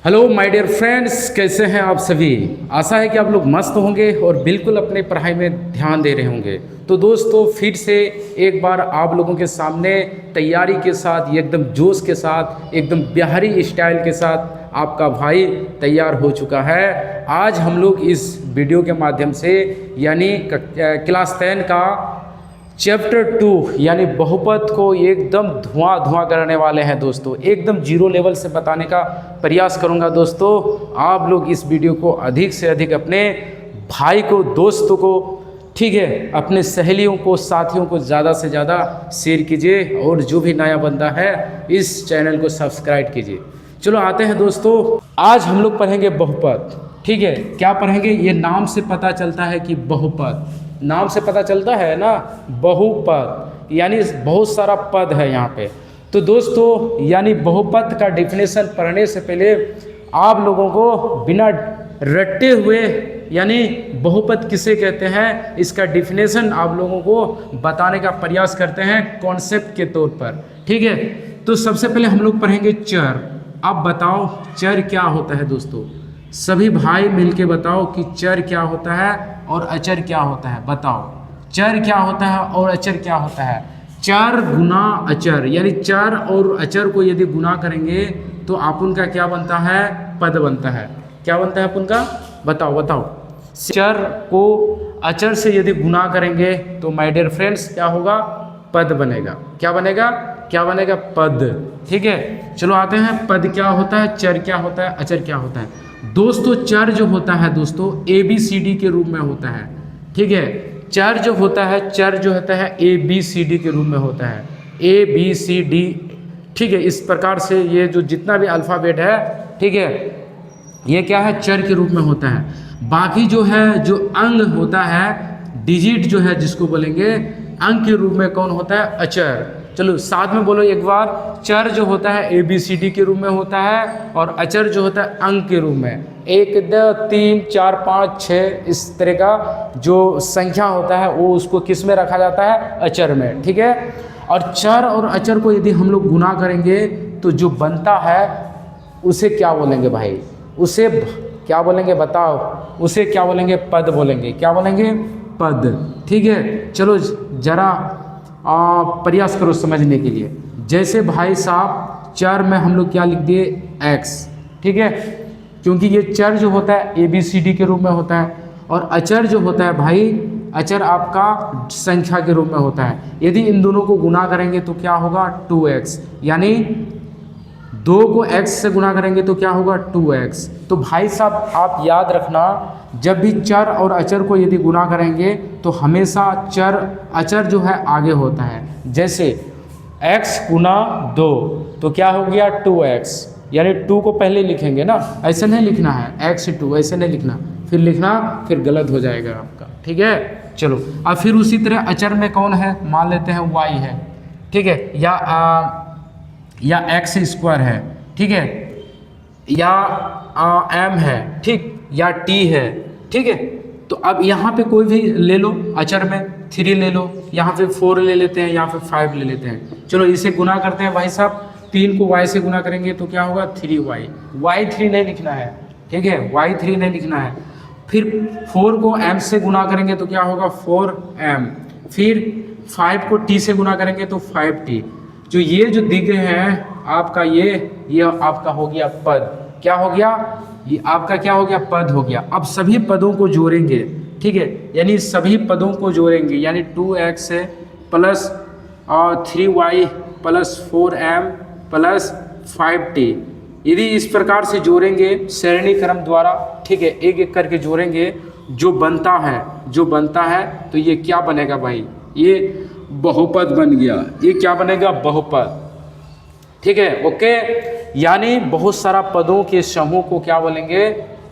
Hello my dear friends, कैसे हैं आप सभी। आशा है कि आप लोग मस्त होंगे और बिल्कुल अपने पढ़ाई में ध्यान दे रहे होंगे। तो दोस्तों फिर से एक बार आप लोगों के सामने तैयारी के साथ, एकदम जोश के साथ, एकदम बिहारी स्टाइल के साथ आपका भाई तैयार हो चुका है। आज हम लोग इस वीडियो के माध्यम से यानी क्लास 10 का चैप्टर 2 यानी बहुपद को एकदम धुआं करने वाले हैं दोस्तों। एकदम जीरो लेवल से बताने का प्रयास करूंगा दोस्तों। आप लोग इस वीडियो को अधिक से अधिक अपने भाई को, दोस्तों को, ठीक है, अपने सहेलियों को, साथियों को ज़्यादा से ज़्यादा शेयर कीजिए और जो भी नया बंदा है इस चैनल को सब्सक्राइब कीजिए। चलो आते हैं दोस्तों, आज हम लोग पढ़ेंगे बहुपद। ठीक है, क्या पढ़ेंगे? ये नाम से पता चलता है कि बहुपद, नाम से पता चलता है ना, बहुपद यानी बहुत सारा पद है यहाँ पे। तो दोस्तों यानी बहुपद का डिफिनेशन पढ़ने से पहले आप लोगों को बिना रट्टे हुए यानी बहुपद किसे कहते हैं इसका डिफिनेशन आप लोगों को बताने का प्रयास करते हैं कॉन्सेप्ट के तौर पर। ठीक है, तो सबसे पहले हम लोग पढ़ेंगे चर। अब बताओ चर क्या होता है दोस्तों, सभी भाई मिलके बताओ कि चर क्या होता है और अचर क्या होता है। बताओ चर क्या होता है और अचर क्या होता है। चर गुना अचर यानी चर और अचर को यदि गुना करेंगे तो अपन का क्या बनता है? पद बनता है। क्या बनता है अपन का? बताओ। चर को अचर से यदि गुना करेंगे तो माय डियर फ्रेंड्स क्या होगा? पद बनेगा। क्या बनेगा? पद। ठीक है, चलो आते हैं पद क्या होता है, चर क्या होता है, अचर क्या होता है। दोस्तों चर जो होता है दोस्तों ABCD के रूप में होता है। ठीक है, चर जो होता है ABCD के रूप में होता है, ABCD। ठीक है, इस प्रकार से ये जो जितना भी अल्फ़ाबेट है, ठीक है, ये क्या है? चर के रूप में होता है। बाकी जो है जो अंग होता है, डिजिट जो है जिसको बोलेंगे अंग के रूप में कौन होता है? अचर। चलो साथ में बोलो एक बार, चर जो होता है ABCD के रूप में होता है और अचर जो होता है अंक के रूप में। 1 2 3 4 5 6 इस तरह का जो संख्या होता है वो उसको किस में रखा जाता है? अचर में। ठीक है, और चर और अचर को यदि हम लोग गुना करेंगे तो जो बनता है उसे क्या बोलेंगे भाई? उसे क्या बोलेंगे बताओ? उसे क्या बोलेंगे? पद बोलेंगे। क्या बोलेंगे? पद। ठीक है, चलो जरा प्रयास करो समझने के लिए। जैसे भाई साहब चर में हम लोग क्या लिख दिए? x। ठीक है, क्योंकि ये चर जो होता है ABCD के रूप में होता है और अचर जो होता है भाई, अचर आपका संख्या के रूप में होता है। यदि इन दोनों को गुना करेंगे तो क्या होगा? 2x। यानी 2 को x से गुना करेंगे तो क्या होगा? 2x। तो भाई साहब आप याद रखना, जब भी चर और अचर को यदि गुना करेंगे तो हमेशा अचर जो है आगे होता है। जैसे x गुना 2 तो क्या हो गया? 2x। यानी 2 को पहले लिखेंगे ना, ऐसे नहीं लिखना है x2, ऐसे नहीं लिखना, फिर गलत हो जाएगा आपका। ठीक है, चलो अब फिर उसी तरह अचर में कौन है? मान लेते हैं y है। ठीक है, या x² है। ठीक है, या m है, ठीक, या t है। ठीक है, तो अब यहाँ पे कोई भी ले लो, अचर में 3 ले लो, यहाँ पे 4 ले लेते हैं, यहाँ पे 5 ले लेते हैं। चलो इसे गुना करते हैं भाई साहब। 3 को y से गुना करेंगे तो क्या होगा? 3y। y3 नहीं लिखना है, ठीक है, y3 नहीं लिखना है। फिर 4 को m से गुना करेंगे तो क्या होगा? 4m। फिर 5 को t से गुना करेंगे तो 5t। जो ये जो दिख रहे हैं आपका ये आपका हो गया पद। क्या हो गया? ये आपका क्या हो गया? पद हो गया। अब सभी पदों को जोड़ेंगे। ठीक है, यानी सभी पदों को जोड़ेंगे, यानी 2x है plus 3y plus 4m plus 5t। यदि इस प्रकार से जोड़ेंगे श्रेणी क्रम द्वारा, ठीक है, एक एक करके जोड़ेंगे, जो बनता है तो ये क्या बनेगा भाई? ये बहुपद बन गया। ये क्या बनेगा? बहुपद। ठीक है, ओके। यानी बहुत सारा पदों के समूह को क्या बोलेंगे?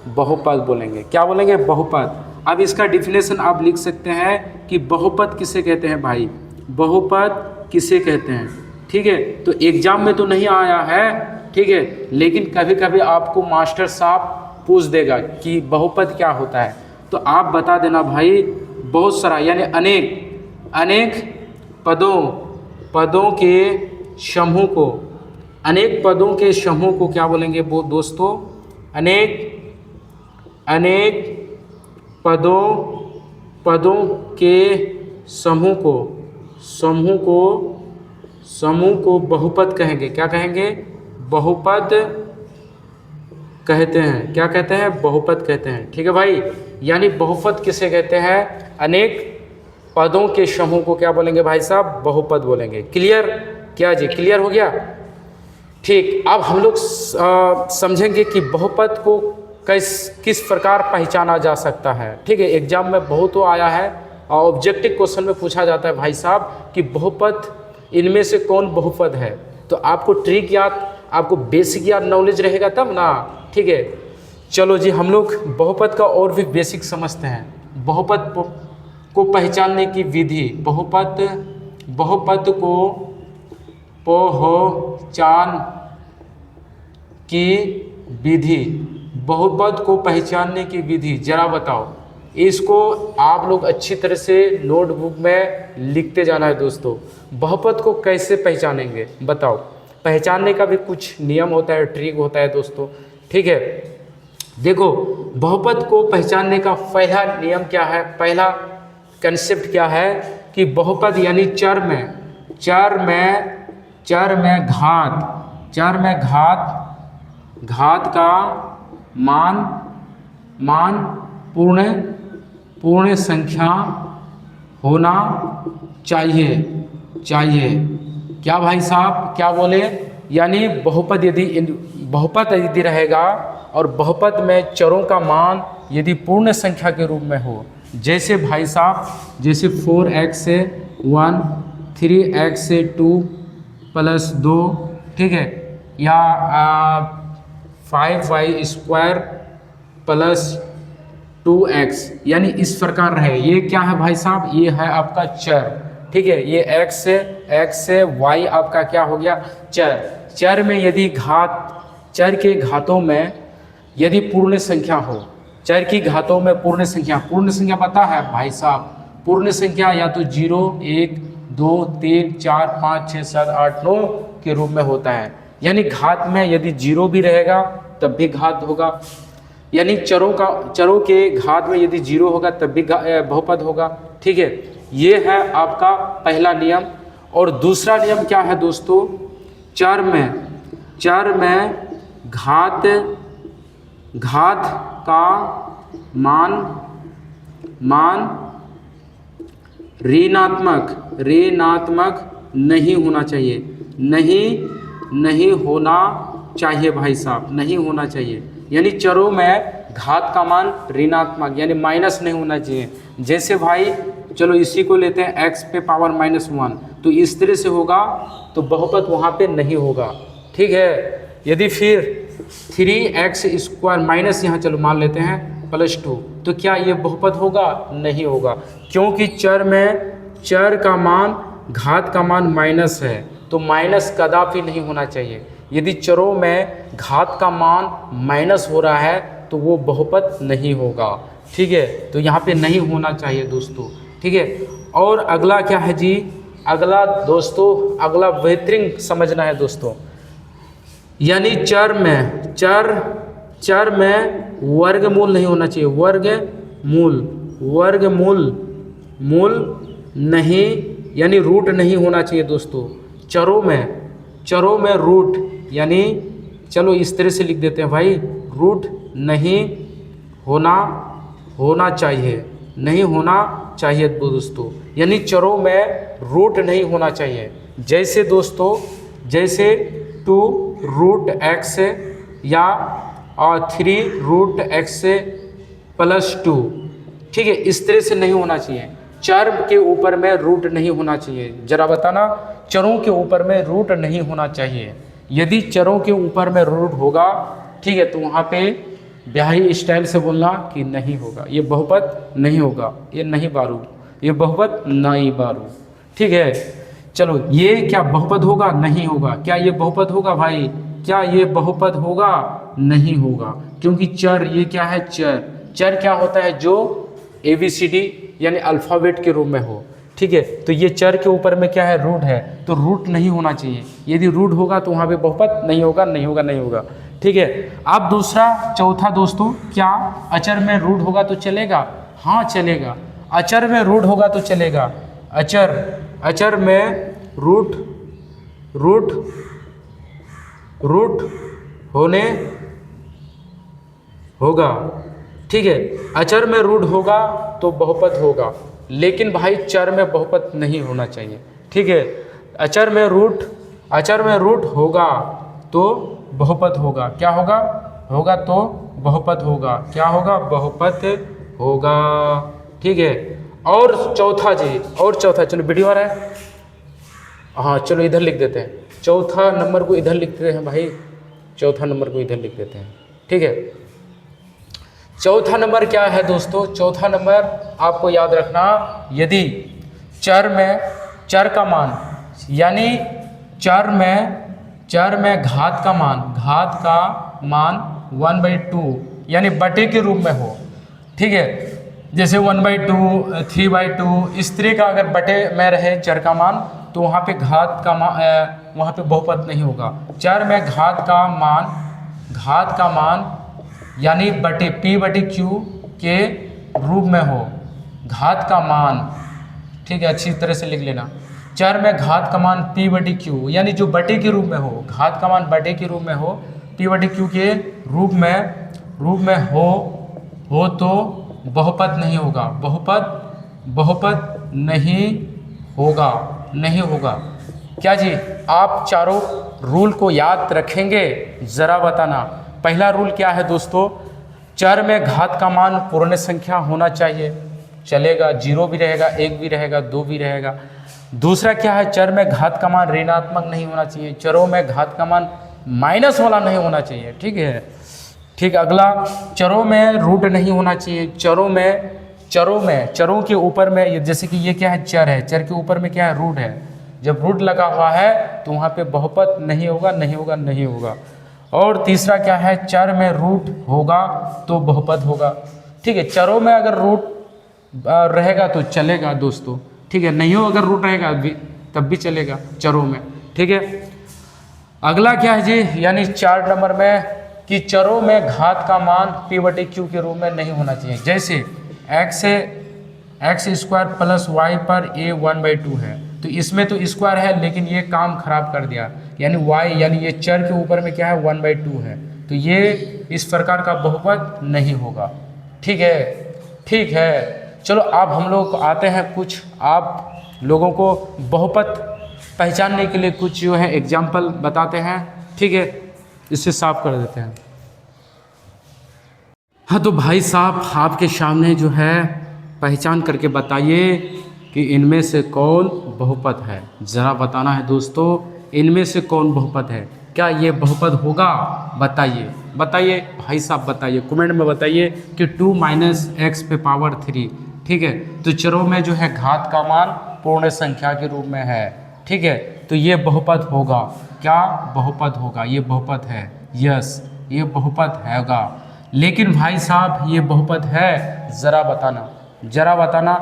बहुपद बोलेंगे। क्या बोलेंगे? बहुपद। अब इसका डिफिनेशन आप लिख सकते हैं कि बहुपद किसे कहते हैं भाई? बहुपद किसे कहते हैं? ठीक है, तो एग्जाम में तो नहीं आया है, ठीक है, लेकिन कभी कभी आपको मास्टर साहब पूछ देगा कि बहुपद क्या होता है, तो आप बता देना भाई बहुत सारा यानी अनेक पदों के समूह को क्या बोलेंगे वो दोस्तों? अनेक पदों के समूह को बहुपद कहेंगे। क्या कहेंगे? बहुपद कहते हैं। क्या कहते हैं? बहुपद कहते हैं। ठीक है भाई, यानी बहुपद किसे कहते हैं? अनेक पदों के समूह को क्या बोलेंगे भाई साहब? बहुपद बोलेंगे। क्लियर? क्या जी, क्लियर हो गया? ठीक, अब हम लोग समझेंगे कि बहुपद को किस प्रकार पहचाना जा सकता है। ठीक है, एग्जाम में बहुत आया है और ऑब्जेक्टिव क्वेश्चन में पूछा जाता है भाई साहब कि बहुपद इनमें से कौन बहुपद है। तो आपको ट्रिक याद, आपको बेसिक याद नॉलेज रहेगा तब ना। ठीक है, चलो जी हम लोग बहुपद का और भी बेसिक समझते हैं। बहुपद को पहचानने की विधि, बहुपद को पहचान की विधि, बहुपद को पहचानने की विधि जरा बताओ। इसको आप लोग अच्छी तरह से नोटबुक में लिखते जाना है दोस्तों। बहुपद को कैसे पहचानेंगे बताओ। पहचानने का भी कुछ नियम होता है, ट्रिक होता है दोस्तों। ठीक है, देखो बहुपद को पहचानने का पहला नियम क्या है, पहला कंसेप्ट क्या है कि बहुपद यानी चर में घात का मान पूर्ण संख्या होना चाहिए। क्या भाई साहब, क्या बोले? यानी बहुपद यदि रहेगा और बहुपद में चरों का मान यदि पूर्ण संख्या के रूप में हो, जैसे भाई साहब, जैसे 4x से 1, 3x से 2 + 2, ठीक है, या 5y² + 2x, यानी इस प्रकार रहे। ये क्या है भाई साहब? ये है आपका चर। ठीक है, ये x से y आपका क्या हो गया? चर में यदि चर के घातों में यदि पूर्ण संख्या हो, चर की घातों में पूर्ण संख्या पता है भाई साहब? पूर्ण संख्या या तो 0, 1, 2, 3, 4, 5, 6, 7, 8, 9 के रूप में होता है। यानी घात में यदि 0 भी रहेगा तब भी घात होगा। यानी चरों के घात में यदि 0 होगा तब भी बहुपद होगा। ठीक है, ये है आपका पहला नियम। और दूसरा नियम क्या है दोस्तों? चर में घात का मान ऋणात्मक नहीं होना चाहिए। नहीं होना चाहिए भाई साहब, नहीं होना चाहिए। यानी चरों में घात का मान ऋणात्मक यानी माइनस नहीं होना चाहिए। जैसे भाई चलो इसी को लेते हैं x पे पावर -1, तो इस तरह से होगा तो बहुपद वहाँ पे नहीं होगा। ठीक है, यदि फिर 3x² माइनस यहाँ चलो मान लेते हैं +2, तो क्या ये बहुपद होगा? नहीं होगा, क्योंकि चर का मान घात का मान माइनस है, तो माइनस कदापि नहीं होना चाहिए। यदि चरों में घात का मान माइनस हो रहा है तो वो बहुपद नहीं होगा। ठीक है, तो यहाँ पे नहीं होना चाहिए दोस्तों। ठीक है, और अगला क्या है जी? अगला दोस्तों, अगला बेहतरीन समझना है दोस्तों। यानी चर में वर्गमूल नहीं होना चाहिए। वर्गमूल नहीं, यानी रूट नहीं होना चाहिए दोस्तों। चरों में रूट, यानी चलो इस तरह से लिख देते हैं भाई, रूट नहीं होना चाहिए दोस्तों। यानी चरों में रूट नहीं होना चाहिए। जैसे दोस्तों, जैसे 2√x या 3√x +2, ठीक है, इस तरह से नहीं होना चाहिए। चर के ऊपर में रूट नहीं होना चाहिए। जरा बताना, चरों के ऊपर में रूट नहीं होना चाहिए। यदि चरों के ऊपर में रूट होगा, ठीक है, तो वहाँ पे ब्याही स्टाइल से बोलना कि नहीं होगा, ये बहुपद नहीं होगा, ये नहीं बारू, ये बहुपद नहीं बारू। ठीक है, चलो ये क्या बहुपद होगा? नहीं होगा। क्या ये बहुपद होगा भाई? क्या ये बहुपद होगा? नहीं होगा, क्योंकि चर, ये क्या है? चर क्या होता है? जो ABCD यानी अल्फ़ाबेट के रूप में हो। ठीक है, तो ये चर के ऊपर में क्या है? रूट है, तो रूट नहीं होना चाहिए। यदि रूट होगा तो वहाँ पे बहुपद नहीं होगा। ठीक है। अब दूसरा चौथा दोस्तों, क्या अचर में रूट होगा तो चलेगा? हाँ चलेगा, अचर में रूट होगा तो चलेगा। अचर में रूट होने होगा, ठीक है। अचर में रूट होगा तो बहुपद होगा, लेकिन भाई चर में बहुपद नहीं होना चाहिए, ठीक है। अचर में रूट होगा तो बहुपद होगा। क्या होगा? होगा तो बहुपद होगा। क्या होगा? बहुपद होगा, ठीक है। और चौथा जी, और चौथा, चलो वीडियो आ रहा है, हाँ चलो इधर लिख देते हैं, चौथा नंबर को इधर लिख देते हैं भाई, चौथा नंबर को इधर लिख देते हैं, ठीक है। चौथा नंबर क्या है दोस्तों? चौथा नंबर आपको याद रखना, यदि चर का मान, यानी चर में घात का मान 1/2 यानी बटे के रूप में हो, ठीक है। जैसे 1/2, 3/2 इस तरह का अगर बटे में रहे चर का मान, तो वहाँ पे घात का मान, वहाँ पे बहुपद नहीं होगा। चर में घात का मान यानी बटे P/Q के रूप में हो, घात का मान, ठीक है, अच्छी तरह से लिख लेना। चर में घात का मान P/Q यानी जो बटे के रूप में हो, घात का मान बटे के रूप में हो, P/Q के रूप में हो तो बहुपद नहीं होगा, बहुपद नहीं होगा। क्या जी, आप चारों रूल को याद रखेंगे? ज़रा बताना। पहला रूल क्या है दोस्तों? चर में घात का मान पूर्ण संख्या होना चाहिए, चलेगा, 0 भी रहेगा, 1 भी रहेगा, 2 भी रहेगा। दूसरा क्या है? चर में घात का मान ऋणात्मक नहीं होना चाहिए, चरों में घात का मान माइनस वाला नहीं होना चाहिए, ठीक है, ठीक। अगला, चरों में रूट नहीं होना चाहिए, चरों के ऊपर में, जैसे कि ये क्या है? चर है, चर के ऊपर में क्या है? रूट है। जब रूट लगा हुआ है तो वहाँ पे बहुपद नहीं होगा। और तीसरा क्या है? चर में रूट होगा तो बहुपद होगा, ठीक है। चरों में अगर रूट रहेगा तो चलेगा दोस्तों, ठीक है, नहीं हो अगर रूट रहेगा तब भी चलेगा चरों में, ठीक है। अगला क्या है जी, यानी 4 नंबर में, कि चरों में घात का मान P/Q के रूप में नहीं होना चाहिए। जैसे x² + y पर a 1/2 है, तो इसमें तो स्क्वायर है, लेकिन ये काम खराब कर दिया, यानी y, यानी ये चर के ऊपर में क्या है? 1/2 है, तो ये इस प्रकार का बहुपद नहीं होगा, ठीक है। चलो अब हम लोग आते हैं, कुछ आप लोगों को बहुपद पहचानने के लिए कुछ जो है एग्जाम्पल बताते हैं, ठीक है, इसे साफ कर देते हैं। हाँ तो भाई साहब, आपके सामने जो है पहचान करके बताइए कि इनमें से कौन बहुपद है। ज़रा बताना है दोस्तों, इनमें से कौन बहुपद है, क्या ये बहुपद होगा? बताइए भाई साहब, बताइए, कमेंट में बताइए कि 2 - x⁻3, ठीक है। तो चरों में जो है घात का मान पूर्ण संख्या के रूप में है, ठीक है, तो ये बहुपद होगा। क्या बहुपद होगा? ये बहुपद है, यस, ये बहुपद होगा। लेकिन भाई साहब, ये बहुपद है? ज़रा बताना।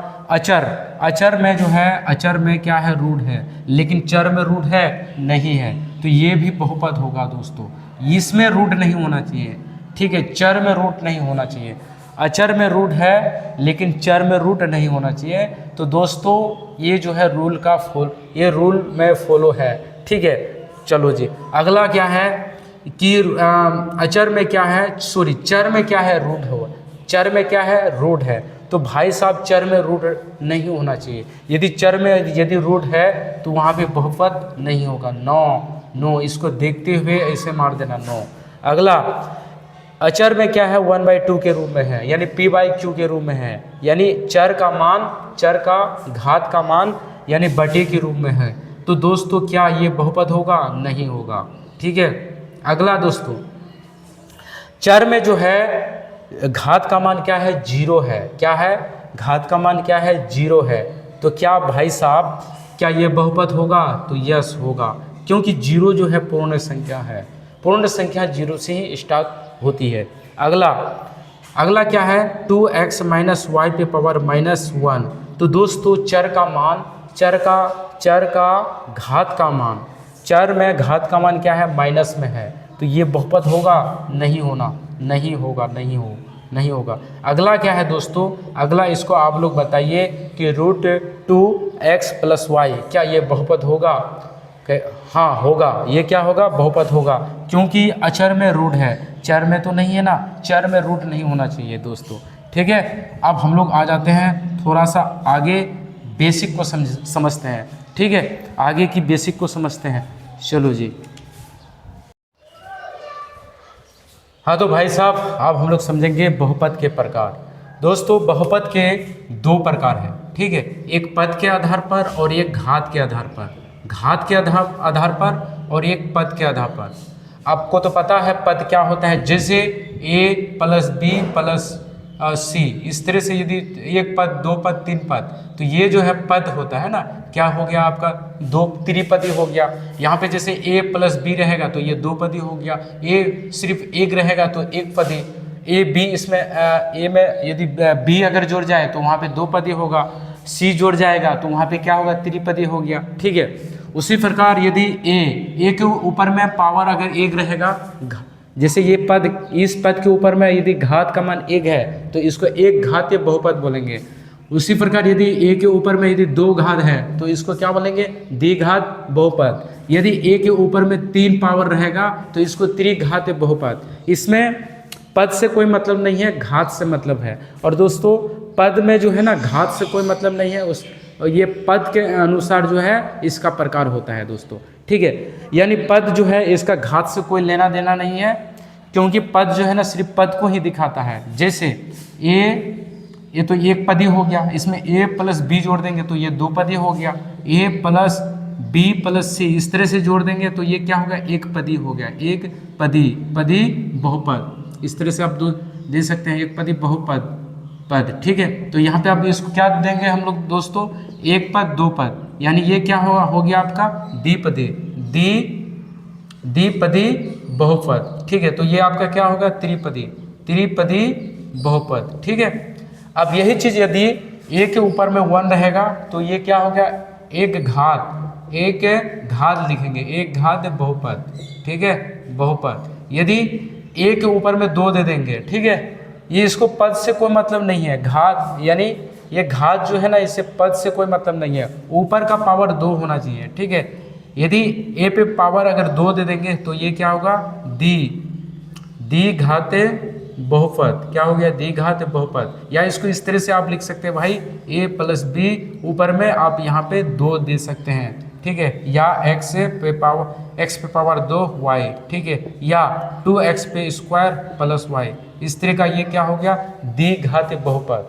अचर में जो है, अचर में क्या है? रूट है, लेकिन चर में रूट है नहीं है, तो ये भी बहुपद होगा दोस्तों। इसमें रूट नहीं होना चाहिए, ठीक है, चर में रूट नहीं होना चाहिए। अचर में रूट है लेकिन चर में रूट नहीं होना चाहिए। तो दोस्तों ये जो है ये रूल में फॉलो है, ठीक है। चलो जी, अगला क्या है कि चर में क्या है? रूट हो, चर में क्या है? रूट है। तो भाई साहब, चर में रूट नहीं होना चाहिए। यदि चर में यदि रूट है तो वहाँ पे बहुपद नहीं होगा। नो, इसको देखते हुए ऐसे मार देना, नो। अगला, अचर में क्या है? 1/2 के रूप में है, यानी P/Q के रूप में है, यानी चर का घात का मान यानी बटे के रूप में है। तो दोस्तों क्या ये बहुपद होगा? नहीं होगा, ठीक है। अगला दोस्तों, चर में जो है घात का मान क्या है? 0 है। क्या है? घात का मान क्या है? 0 है। तो क्या भाई साहब, क्या ये बहुपद होगा? तो यस होगा, क्योंकि 0 जो है पूर्ण संख्या है, पूर्ण संख्या 0 से ही स्टार्ट होती है। अगला क्या है? 2x - y⁻1। तो दोस्तों चर का घात का मान, चर में घात का मान क्या है? माइनस में है, तो ये बहुपद होगा, नहीं होना, नहीं होगा, नहीं होगा। अगला क्या है दोस्तों, अगला इसको आप लोग बताइए कि √2x + y, क्या ये बहुपद होगा? हाँ होगा। ये क्या होगा? बहुपद होगा, क्योंकि अचर में रूट है, चर में तो नहीं है ना, चर में रूट नहीं होना चाहिए दोस्तों। ठीक है, अब हम लोग आ जाते हैं थोड़ा सा आगे, बेसिक को समझते हैं। ठीक है, आगे की बेसिक को समझते हैं। चलो जी। हाँ तो भाई साहब, अब हम लोग समझेंगे बहुपद के प्रकार। दोस्तों बहुपद के 2 प्रकार हैं। ठीक है, एक पद के आधार पर और एक घात के आधार पर, घात के आधार पर और एक पद के आधार पर। आपको तो पता है पद क्या होता है, जैसे a + b + c, इस तरह से यदि एक पद, 2 पद, 3 पद, तो ये जो है पद होता है ना, क्या हो गया आपका? 2 त्रिपदी हो गया। यहाँ पे जैसे a + b रहेगा तो ये 2 पदी हो गया, a सिर्फ एक रहेगा तो 1 पदी, a b, इसमें a में यदि b अगर जुड़ जाए तो वहाँ पे 2 पदी होगा, c जुड़ जाएगा तो वहाँ पे क्या होगा? त्रिपदी हो गया। ठीक है, उसी प्रकार यदि a के ऊपर में पावर अगर 1 रहेगा, जैसे ये पद, इस पद के ऊपर में यदि घात का मान 1 है तो इसको एक घातीय बहुपद बोलेंगे। उसी प्रकार यदि a के ऊपर में यदि 2 घात है तो इसको क्या बोलेंगे? द्विघात बहुपद। यदि a के ऊपर में 3 पावर रहेगा तो इसको त्रिघातीय बहुपद। इसमें पद से कोई मतलब नहीं है, घात से मतलब है। और दोस्तों पद में जो है ना, घात से कोई मतलब नहीं है, उस ये पद के अनुसार जो है इसका प्रकार होता है दोस्तों। ठीक है, यानी पद जो है इसका घात से कोई लेना देना नहीं है, क्योंकि पद जो है ना सिर्फ पद को ही दिखाता है। जैसे ये तो एक पदी हो गया, इसमें a + b जोड़ देंगे तो ये 2 पदी हो गया, a + b + c इस तरह से जोड़ देंगे तो ये क्या होगा? एक पदी हो गया, एक पदी, पदी बहुपद। इस तरह से आप दे सकते हैं, एक पदी बहुपद पद। ठीक है, तो यहाँ पे आप इसको क्या देंगे हम लोग दोस्तों? एक पद, 2 पद, यानी ये क्या हो गया आपका? द्विपदी, द्विपदी बहुपद। ठीक है, तो ये आपका क्या होगा? त्रिपदी, त्रिपदी बहुपद। ठीक है, अब यही चीज यदि a के ऊपर में 1 रहेगा तो ये क्या हो गया? एक घात लिखेंगे, एक घात बहुपद। ठीक है, बहुपद। यदि a के ऊपर में 2 दे देंगे, ठीक है, ये इसको पद से कोई मतलब नहीं है, घात, यानी ये घात जो है ना, इससे पद से कोई मतलब नहीं है, ऊपर का पावर 2 होना चाहिए। ठीक है, यदि a पे पावर अगर 2 दे देंगे तो ये क्या होगा? द्विघातीय बहुपद। क्या हो गया? द्विघातीय बहुपद। या इसको इस तरह से आप लिख सकते हैं भाई, a + b, ऊपर में आप यहाँ पे 2 दे सकते हैं। ठीक है, या x पे पावर 2 y। ठीक है, या 2x पे स्क्वायर + y। इस तरह का ये क्या हो गया? द्विघातीय बहुपद।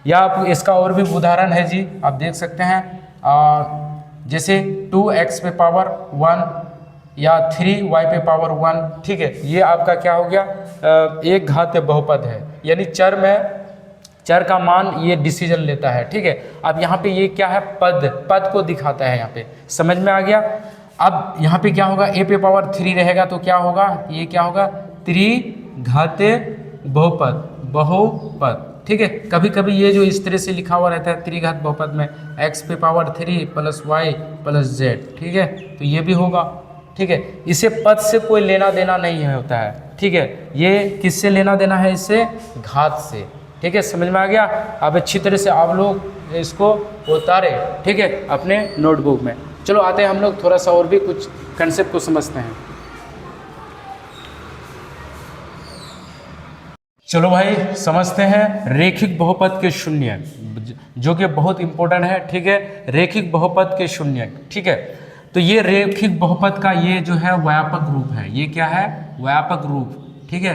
या आप इसका और भी उदाहरण है जी, आप देख सकते हैं, जैसे 2x पे पावर 1 या 3y पे पावर 1। ठीक है, ये आपका क्या हो गया? एक घातीय बहुपद है, यानी चर का मान ये डिसीजन लेता है। ठीक है, अब यहाँ पे ये क्या है? पद को दिखाता है। यहाँ पे समझ में आ गया? अब यहाँ पे क्या होगा? a पे पावर 3 रहेगा तो क्या होगा? ये क्या होगा? त्रिघातीय बहुपद। ठीक है, कभी कभी ये जो इस तरह से लिखा हुआ रहता है त्रिघात बहुपद में, x पे पावर 3 + y + z। ठीक है, तो ये भी होगा। ठीक है, इसे पद से कोई लेना देना नहीं होता है। ठीक है, ये किससे लेना देना है? इससे घात से। ठीक है, समझ में आ गया? अब अच्छी तरह से आप लोग इसको उतारे, ठीक है, अपने नोटबुक में। चलो आते हैं हम लोग थोड़ा सा और भी कुछ कंसेप्ट को समझते हैं। चलो भाई समझते हैं रेखिक बहुपद के शून्य, जो कि बहुत इंपॉर्टेंट है। ठीक है, रेखिक बहुपद के शून्य। ठीक है, तो ये रेखिक बहुपद का ये जो है व्यापक रूप है। ये क्या है? व्यापक रूप। ठीक है,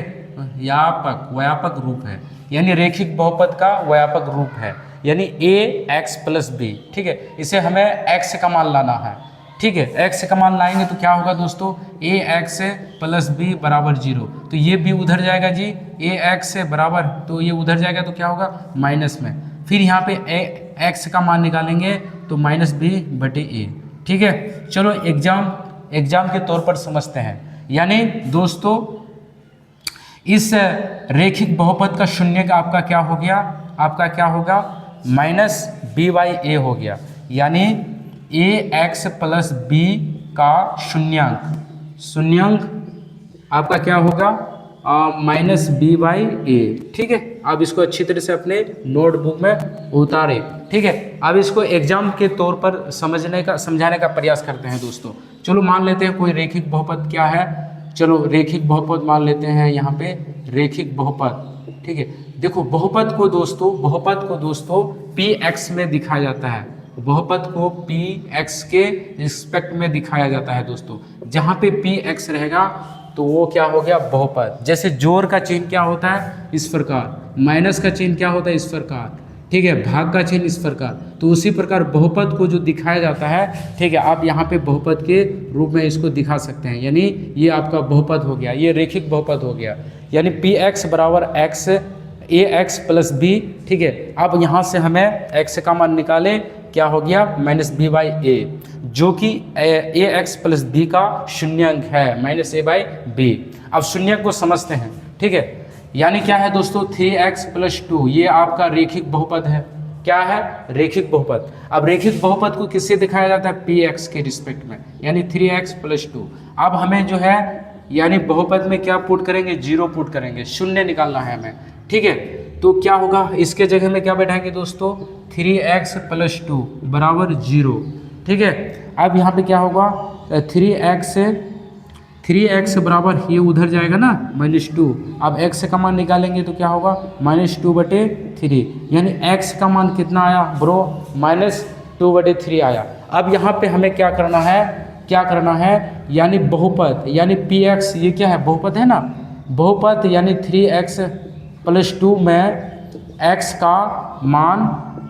व्यापक रूप है, यानी रेखिक बहुपद का व्यापक रूप है, यानी ax + b। ठीक है, इसे हमें x का मान लाना है। ठीक है, x का मान लाएंगे तो क्या होगा दोस्तों? ax + b = 0। तो ये b उधर जाएगा जी, ax से बराबर, तो ये उधर जाएगा तो क्या होगा? माइनस में। फिर यहाँ पे x का मान निकालेंगे तो -b/a। ठीक है, चलो एग्जाम के तौर पर समझते हैं। यानी दोस्तों इस रेखिक बहुपद का शून्य का आपका क्या हो गया? आपका क्या होगा? -b/a हो गया, यानी ax + b का शून्यांक आपका क्या होगा माइनस बी बाई ए। ठीक है, आप इसको अच्छी तरह से अपने नोटबुक में उतारे। ठीक है, अब इसको एग्जाम के तौर पर समझाने का प्रयास करते हैं दोस्तों। चलो मान लेते हैं कोई रेखिक बहुपद क्या है, चलो रेखिक बहुपद मान लेते हैं यहाँ पे रेखिक बहुपद। ठीक है, देखो बहुपद को दोस्तों पी एक्स में दिखाया जाता है, बहुपद को पी एक्स के रिस्पेक्ट में दिखाया जाता है दोस्तों। जहाँ पे पी एक्स रहेगा तो वो क्या हो गया बहुपद। जैसे जोड़ का चिन्ह क्या होता है इस प्रकार, माइनस का चिन्ह क्या होता है इस प्रकार, ठीक है, भाग का चिन्ह इस प्रकार। तो उसी प्रकार बहुपद को जो दिखाया जाता है, ठीक है, आप यहाँ पे बहुपद के रूप में इसको दिखा सकते हैं। यानी ये आपका बहुपद हो गया, ये रेखिक बहुपद हो गया। यानी पी एक्स बराबर एक्स ए एक्स प्लस बी। ठीक है, अब यहाँ से हमें एक्स का मान निकालें, क्या हो गया माइनस बी बाई ए, जो कि ए एक्स प्लस बी का शून्यंक है माइनस ए बाई बी। अब शून्यंक को समझते हैं। ठीक है, यानी क्या है दोस्तों 3x प्लस 2, ये आपका रेखिक बहुपद है। क्या है रेखिक बहुपद। अब रेखिक बहुपद को किससे दिखाया जाता है पी एक्स के रिस्पेक्ट में, यानी 3x प्लस 2। अब हमें जो है यानी बहुपद में क्या पुट करेंगे, जीरो पुट करेंगे, शून्य निकालना है हमें। ठीक है, तो क्या होगा इसके जगह में क्या बैठाएंगे दोस्तों 3x प्लस 2 बराबर 0। ठीक है, अब यहाँ पे क्या होगा 3x बराबर ये उधर जाएगा ना -2। अब x का मान निकालेंगे तो क्या होगा -2/3, यानी x का मान कितना आया ब्रो -2/3 आया। अब यहाँ पे हमें क्या करना है यानी बहुपद, यानी px ये क्या है बहुपद है ना, बहुपद यानी 3x प्लस 2 में x का मान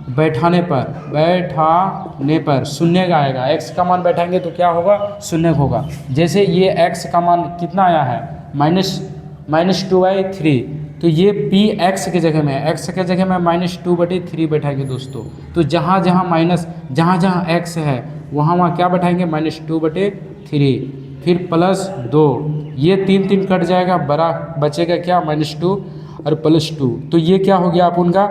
बैठाने पर शून्य का आएगा। x का मान बैठाएंगे तो क्या होगा शून्य होगा। जैसे ये x का मान कितना आया है -2/3, तो ये पी एक्स के जगह में x के जगह में -2/3 बैठाएंगे दोस्तों। तो जहाँ जहाँ x है वहाँ क्या बैठाएंगे -2/3, फिर प्लस 2, ये 3 कट जाएगा, बड़ा बचेगा क्या -2 और प्लस 2। तो ये क्या हो गया अपन का,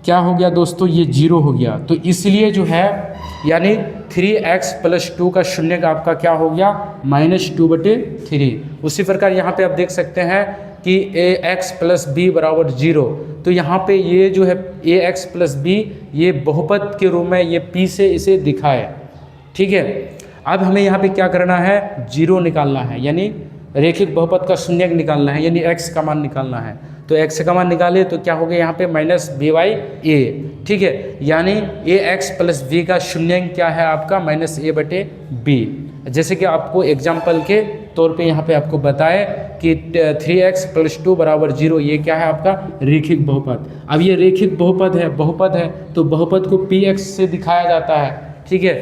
क्या हो गया दोस्तों ये 0 हो गया। तो इसलिए जो है यानी 3x प्लस 2 का शून्य का आपका क्या हो गया -2/3। उसी प्रकार यहाँ पे आप देख सकते हैं कि ax प्लस बी बराबर 0। तो यहाँ पे ये जो है ax प्लस बी ये बहुपद के रूप में ये p से इसे दिखाए। ठीक है, अब हमें यहाँ पे क्या करना है 0 निकालना है, यानी रेखिक बहुपद का शून्यक निकालना है, यानी x का मान निकालना है। तो x का मान निकाले तो क्या हो गया यहाँ पे -b/a। ठीक है, यानी ax प्लस b का शून्यंक क्या है आपका -a/b। जैसे कि आपको एग्जाम्पल के तौर पे यहाँ पे आपको बताए कि 3x प्लस 2 बराबर 0, ये क्या है आपका रेखिक बहुपद। अब ये रेखिक बहुपद है तो बहुपद को px से दिखाया जाता है। ठीक है,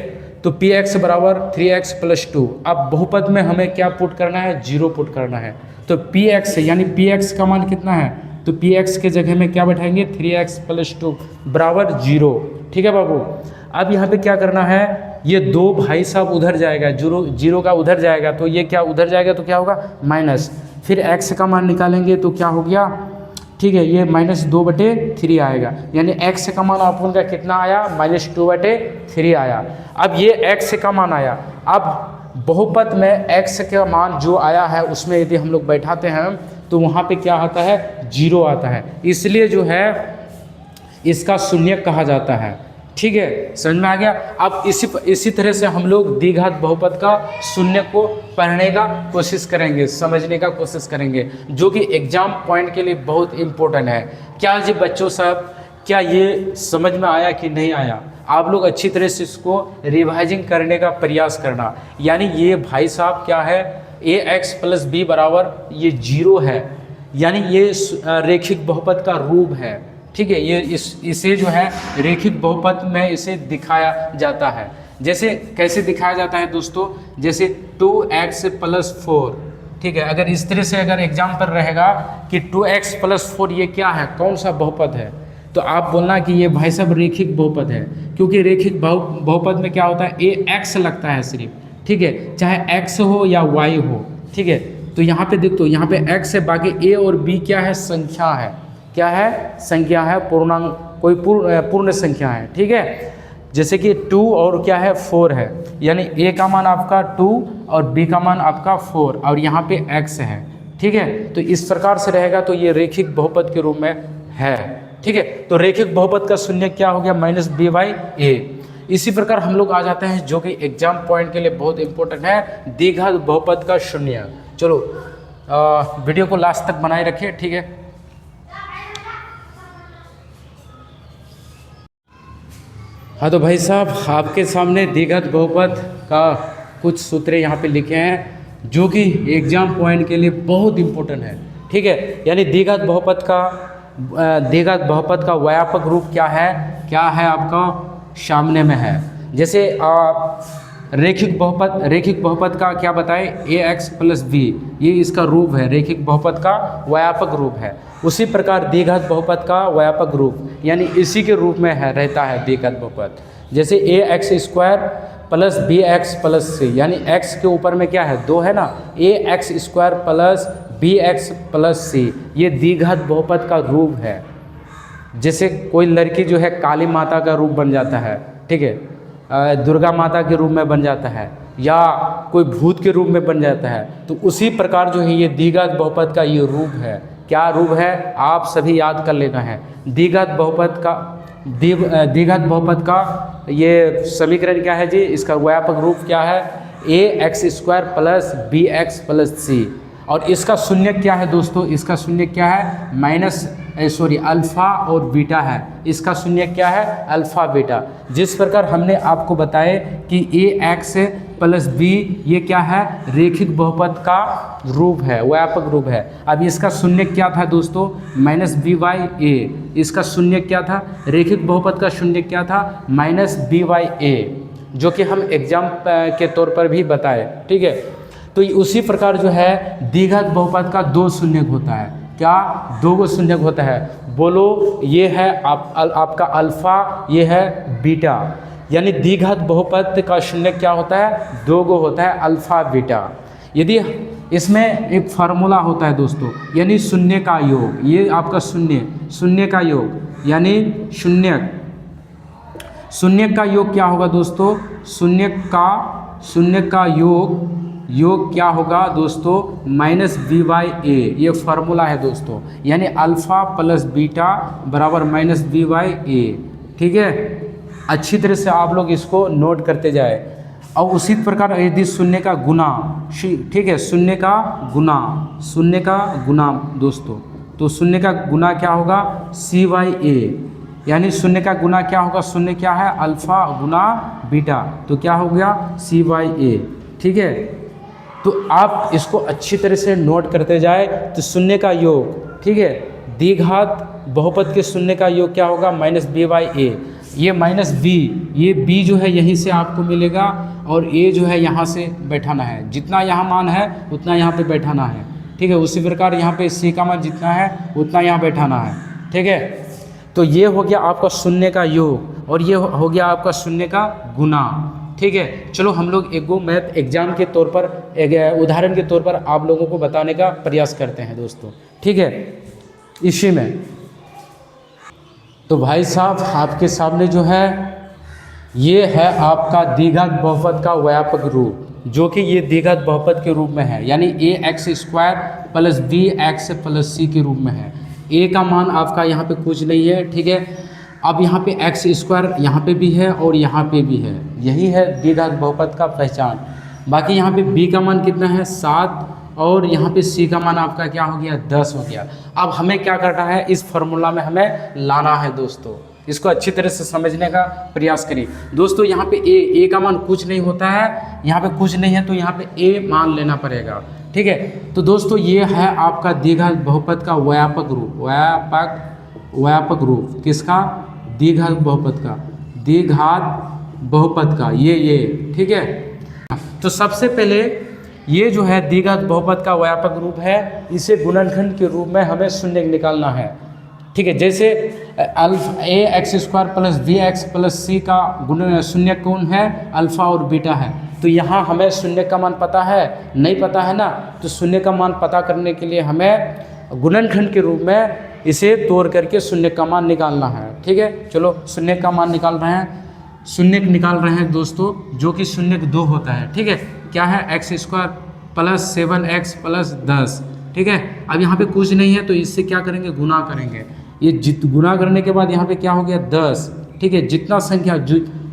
तो px बराबर 3x प्लस 2। अब बहुपद में हमें क्या पुट करना है 0 पुट करना है। तो px यानी px का मान कितना है, तो px के जगह में क्या बैठाएंगे 3x प्लस 2 बराबर 0। ठीक है बाबू, अब यहाँ पे क्या करना है, ये दो भाई साहब उधर जाएगा, 0 का उधर जाएगा, तो ये क्या उधर जाएगा तो क्या होगा माइनस, फिर x का मान निकालेंगे तो क्या हो गया, ठीक है, ये -2/3 आएगा। यानी x का मान अपन का कितना आया -2/3 आया। अब ये x का मान आया, अब बहुपद में x का मान जो आया है उसमें यदि हम लोग बैठाते हैं तो वहाँ पे क्या आता है 0 आता है, इसलिए जो है इसका शून्य कहा जाता है। ठीक है, समझ में आ गया। अब इसी तरह से हम लोग द्विघात बहुपद का शून्य को पढ़ने का कोशिश करेंगे, समझने का कोशिश करेंगे, जो कि एग्जाम पॉइंट के लिए बहुत इम्पोर्टेंट है। क्या जी बच्चों साहब, क्या ये समझ में आया कि नहीं आया? आप लोग अच्छी तरह से इसको रिवाइजिंग करने का प्रयास करना। यानी ये भाई साहब क्या है ax प्लस बी बराबर ये 0 है, यानी ये रेखिक बहुपद का रूप है। ठीक है, ये इसे जो है रेखिक बहुपद में इसे दिखाया जाता है। जैसे कैसे दिखाया जाता है दोस्तों, जैसे 2x प्लस 4। ठीक है, अगर इस तरह से अगर एग्जाम पर रहेगा कि 2x प्लस 4 ये क्या है, कौन सा बहुपद है, तो आप बोलना कि ये भाई साहब रेखिक बहुपद है। क्योंकि रेखिक बहुपद में क्या होता है ax लगता है सिर्फ। ठीक है, चाहे x हो या y हो। ठीक है, तो यहाँ पे देख, तो यहाँ पे x है, बाकी a और b क्या है संख्या है, क्या है संख्या है, पूर्णांक कोई पूर्ण संख्या है। ठीक है, जैसे कि 2 और क्या है 4 है, यानी a का मान आपका 2 और b का मान आपका 4 और यहाँ पे x है। ठीक है। तो इस प्रकार से रहेगा, तो ये रेखिक बहुपद के रूप में है, ठीक है। तो रेखिक बहुपद का शून्य क्या हो गया, माइनस बी बाई ए। इसी प्रकार हम लोग आ जाते हैं जो कि एग्जाम पॉइंट के लिए बहुत इंपॉर्टेंट है, द्विघात बहुपद का शून्य। चलो वीडियो को लास्ट तक बनाए रखिए, ठीक है। हाँ तो भाई साहब, आपके सामने द्विघात बहुपद का कुछ सूत्र यहाँ पे लिखे हैं जो कि एग्जाम पॉइंट के लिए बहुत इंपॉर्टेंट है, ठीक है। यानी द्विघात बहुपद का व्यापक रूप क्या है आपका सामने में है। जैसे रेखिक बहुपद का क्या बताए, ए एक्स प्लस बी, ये इसका रूप है, रेखिक बहुपद का व्यापक रूप है। उसी प्रकार द्विघात बहुपद का व्यापक रूप यानी इसी के रूप में रहता है द्विघात बहुपद। जैसे a x square plus b x plus c, यानी एक्स के ऊपर में क्या है, 2 है ना, a x square plus b x plus c, ये द्विघात बहुपद का रूप है। जैसे कोई लड़की जो है काली माता का रूप बन जाता है, ठीक है, दुर्गा माता के रूप में बन जाता है, या कोई भूत के रूप में बन जाता है, तो उसी प्रकार जो है ये द्विघात बहुपद का ये रूप है। क्या रूप है, आप सभी याद कर लेना है। द्विघात बहुपद का ये समीकरण क्या है जी, इसका व्यापक रूप क्या है, a x square plus b x plus c. और इसका शून्य क्या है दोस्तों, इसका शून्य क्या है, अल्फ़ा और बीटा है। इसका शून्य क्या है, अल्फ़ा बीटा। जिस प्रकार हमने आपको बताया कि ए एक्स प्लस बी ये क्या है, रेखिक बहुपद का रूप है, व्यापक रूप है। अब इसका शून्य क्या था दोस्तों, माइनस बी बाई ए। इसका शून्य क्या था, रेखिक बहुपद का शून्य क्या था, माइनस बी बाई ए, जो कि हम एग्जाम के तौर पर भी बताए, ठीक है। तो उसी प्रकार जो है द्विघात बहुपद का 2 शून्य होता है। क्या, 2 शून्य होता है, बोलो। ये है आपका अल्फ़ा, ये है बीटा। यानी द्विघात बहुपद का शून्य क्या होता है, 2 होता है, अल्फ़ा बीटा। यदि इसमें एक फार्मूला होता है दोस्तों, यानी शून्य का योग, ये आपका शून्य का योग, यानी शून्य का योग क्या होगा दोस्तों, शून्य का योग क्या होगा दोस्तों, माइनस बी बाई ए। ये फार्मूला है दोस्तों, यानी अल्फ़ा प्लस बीटा बराबर माइनस बी बाई ए, ठीक है। अच्छी तरह से आप लोग इसको नोट करते जाए। और उसी प्रकार यदि शून्य का गुना, ठीक है, शून्य का गुना दोस्तों, तो शून्य का गुना क्या होगा, सी बाई ए। यानी शून्य का गुना क्या होगा, शून्य क्या है, अल्फ़ा गुना बीटा, तो क्या हो गया, सी बाई ए, ठीक है। तो आप इसको अच्छी तरह से नोट करते जाए। तो शून्य का योग, ठीक है, द्विघात बहुपद के शून्य का योग क्या होगा, माइनस बी बाई ए। ये माइनस बी, ये बी जो है यहीं से आपको मिलेगा, और ए जो है यहाँ से बैठाना है, जितना यहाँ मान है उतना यहाँ पे बैठाना है, ठीक है। उसी प्रकार यहाँ पे सी का मान जितना है उतना यहाँ बैठाना है, ठीक है। तो ये हो गया आपका शून्य का योग, और ये हो गया आपका शून्य का गुना, ठीक है। चलो हम लोग एक मैथ एग्जाम के तौर पर, एक उदाहरण के तौर पर आप लोगों को बताने का प्रयास करते हैं दोस्तों, ठीक है। इसी में तो भाई साहब आपके सामने जो है ये है आपका द्विघात बहुपद का व्यापक रूप, जो कि ये द्विघात बहुपद के रूप में है, यानी a x square plus b x plus c के रूप में है। ए का मान आपका यहाँ पे कुछ नहीं है, ठीक है। अब यहाँ पे एक्स स्क्वायर यहाँ पे भी है और यहाँ पे भी है, यही है द्विघात बहुपद का पहचान। बाकी यहाँ पे बी का मान कितना है, 7, और यहाँ पे सी का मान आपका क्या हो गया, 10 हो गया। अब हमें क्या करना है, इस फार्मूला में हमें लाना है दोस्तों। इसको अच्छी तरह से समझने का प्रयास करिए दोस्तों। यहाँ पे ए का मान कुछ नहीं होता है, यहाँ पे कुछ नहीं है, तो यहाँ पे ए मान लेना पड़ेगा, ठीक है। तो दोस्तों ये है आपका द्विघात बहुपद का व्यापक रूप, किसका, द्विघात बहुपद का, ये ठीक है। तो सबसे पहले ये जो है द्विघात बहुपद का व्यापक रूप है, इसे गुणनखंड के रूप में हमें शून्य निकालना है, ठीक है। जैसे a x square plus b x plus c का गुण शून्य कौन है, अल्फ़ा और बीटा है। तो यहाँ हमें शून्य का मान पता है, नहीं पता है ना, तो शून्य का मान पता करने के लिए हमें गुणनखंड के रूप में इसे तोड़ करके शून्य का मान निकालना है, ठीक है। चलो शून्य का मान निकाल रहे हैं दोस्तों, जो कि शून्य 2 होता है, ठीक है। क्या है, x square plus 7x plus 10, ठीक है। अब यहाँ पे कुछ नहीं है तो इससे क्या करेंगे, गुना करेंगे। ये गुना करने के बाद यहाँ पे क्या हो गया 10, ठीक है। जितना संख्या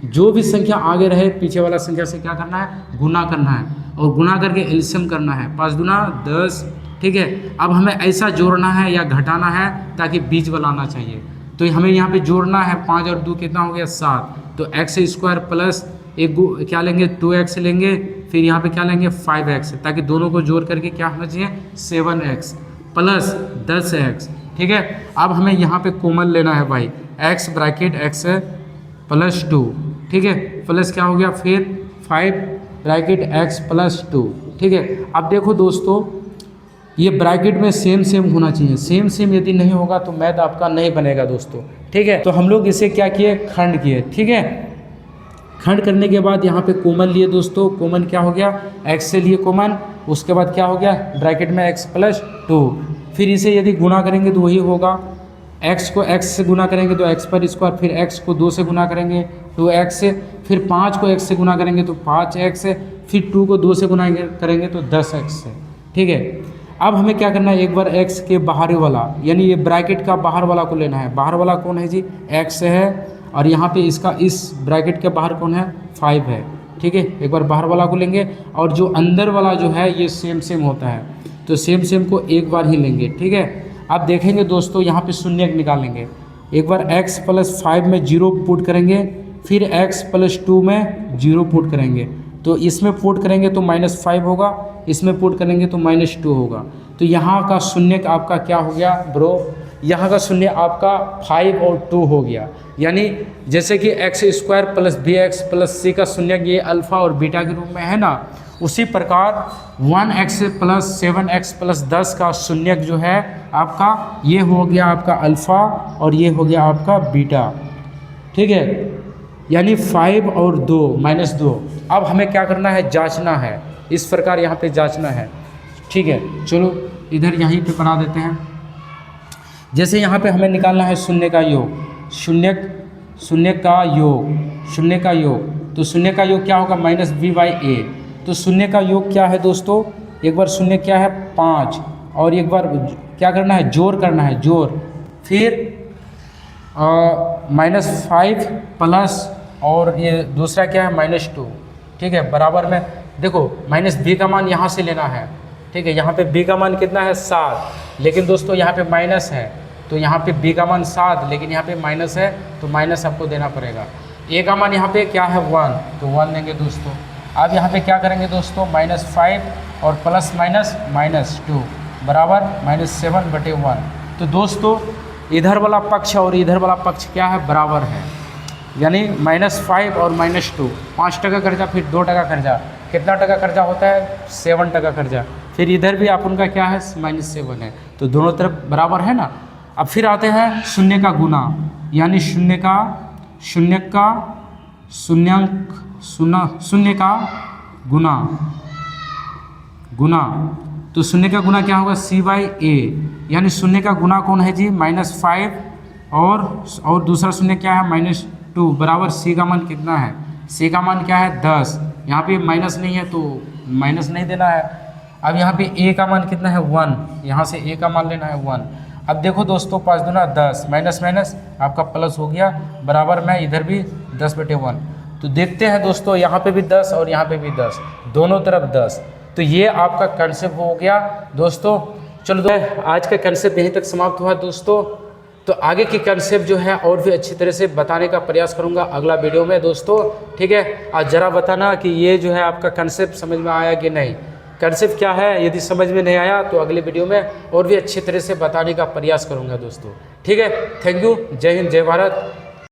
जो भी संख्या आगे रहे पीछे वाला संख्या से क्या करना है, गुना करना है, और गुना करके एलसीएम करना है, 5 दूना 10, ठीक है। अब हमें ऐसा जोड़ना है या घटाना है ताकि बीच वाला आना चाहिए। तो हमें यहाँ पे जोड़ना है, 5 और 2 कितना हो गया 7, तो एक्स स्क्वायर प्लस एक क्या लेंगे 2x लेंगे, फिर यहाँ पे क्या लेंगे 5x, ताकि दोनों को जोड़ करके क्या होना चाहिए 7x प्लस 10x, ठीक है। अब हमें यहाँ पे कॉमन लेना है भाई, x ब्रैकेट x प्लस 2, ठीक है, प्लस क्या हो गया फिर 5 ब्रैकेट x प्लस 2, ठीक है। अब देखो दोस्तों ये ब्रैकेट में सेम सेम होना चाहिए, सेम सेम यदि नहीं होगा तो मैथ आपका नहीं बनेगा दोस्तों, ठीक है। तो हम लोग इसे क्या किए, खंड किए, ठीक है। खंड करने के बाद यहाँ पे कॉमन लिए दोस्तों, कॉमन क्या हो गया x से लिए कॉमन, उसके बाद क्या हो गया ब्रैकेट में x प्लस 2, फिर इसे यदि गुना करेंगे तो वही होगा, x को x से गुना करेंगे तो x पर स्क्वायर, फिर x को 2 से गुना करेंगे 2x से, फिर 5 को x से गुना करेंगे तो 5x से, फिर 2 को 2 से गुना करेंगे तो 10x से, ठीक है। अब हमें क्या करना है, एक बार x के बाहर वाला यानी ये ब्रैकेट का बाहर वाला को लेना है। बाहर वाला कौन है जी, x है, और यहाँ पे इसका इस ब्रैकेट के बाहर कौन है 5 है, ठीक है। एक बार बाहर वाला को लेंगे, और जो अंदर वाला जो है ये सेम सेम होता है, तो सेम सेम को एक बार ही लेंगे, ठीक है। अब देखेंगे दोस्तों यहाँ पे शून्य निकालेंगे, एक बार x प्लस 5 में 0 पुट करेंगे, फिर x प्लस 2 में 0 पुट करेंगे, तो इसमें पुट करेंगे तो -5 होगा, इसमें पुट करेंगे तो -2 होगा। तो यहाँ का शून्य आपका क्या हो गया ब्रो, यहाँ का शून्य आपका 5 और 2 हो गया। यानी जैसे कि x square plus bx plus c का शून्य ये अल्फ़ा और बीटा के रूप में है ना, उसी प्रकार 1x प्लस 7x प्लस 10 का शून्य जो है आपका ये हो गया आपका अल्फ़ा और ये हो गया आपका बीटा, ठीक है। यानी 5 और 2 -2। अब हमें क्या करना है, जांचना है, इस प्रकार यहाँ पे जांचना है, ठीक है। चलो इधर यहीं पे बना देते हैं। जैसे यहाँ पे हमें निकालना है शून्य का योग, शून्य का योग, तो शून्य का योग क्या होगा -b/a। तो शून्य का योग क्या है दोस्तों, एक बार शून्य क्या है 5, और एक बार क्या करना है जोड़ करना है, जोड़, फिर -5 प्लस और ये दूसरा क्या है -2, ठीक है। बराबर में देखो -b का मान यहाँ से लेना है, ठीक है। यहाँ पे b का मान कितना है 7, लेकिन दोस्तों यहाँ पे माइनस है, तो यहाँ पे b का मान 7, लेकिन यहाँ पे माइनस है तो माइनस आपको देना पड़ेगा। a का मान यहाँ पे क्या है 1, तो 1 देंगे दोस्तों। अब यहाँ पे क्या करेंगे दोस्तों -5 और प्लस -2 बराबर -7/1। तो दोस्तों इधर वाला पक्ष और इधर वाला पक्ष क्या है, बराबर है, यानी -5 और -2, 5 टका कर्जा फिर 2 टका कर्जा, कितना टका कर्जा होता है 7 टका कर्जा, फिर इधर भी आप उनका क्या है -7 है, तो दोनों तरफ बराबर है ना। अब फिर आते हैं शून्य का गुना, यानी शून्य का गुना, तो शून्य का गुना क्या होगा c/a, यानी शून्य का गुना कौन है जी -5 और दूसरा शून्य क्या है -2 बराबर c का मान कितना है, c का मान क्या है 10, यहाँ पे माइनस नहीं है तो माइनस नहीं देना है। अब यहाँ पे a का मान कितना है 1, यहाँ से a का मान लेना है 1। अब देखो दोस्तों 5 दूना 10, माइनस आपका प्लस हो गया, बराबर में इधर भी 10/1। तो देखते हैं दोस्तों यहाँ पे भी 10 और यहाँ पे भी 10, दोनों तरफ 10। तो ये आपका कंसेप्ट हो गया दोस्तों। चलो आज का कंसेप्ट यहीं तक समाप्त हुआ दोस्तों। तो आगे की कंसेप्ट जो है और भी अच्छी तरह से बताने का प्रयास करूंगा अगला वीडियो में दोस्तों, ठीक है। आज ज़रा बताना कि ये जो है आपका कंसेप्ट समझ में आया कि नहीं, कंसेप्ट क्या है, यदि समझ में नहीं आया तो अगले वीडियो में और भी अच्छी तरह से बताने का प्रयास करूंगा दोस्तों, ठीक है। थैंक यू, जय हिंद, जय भारत।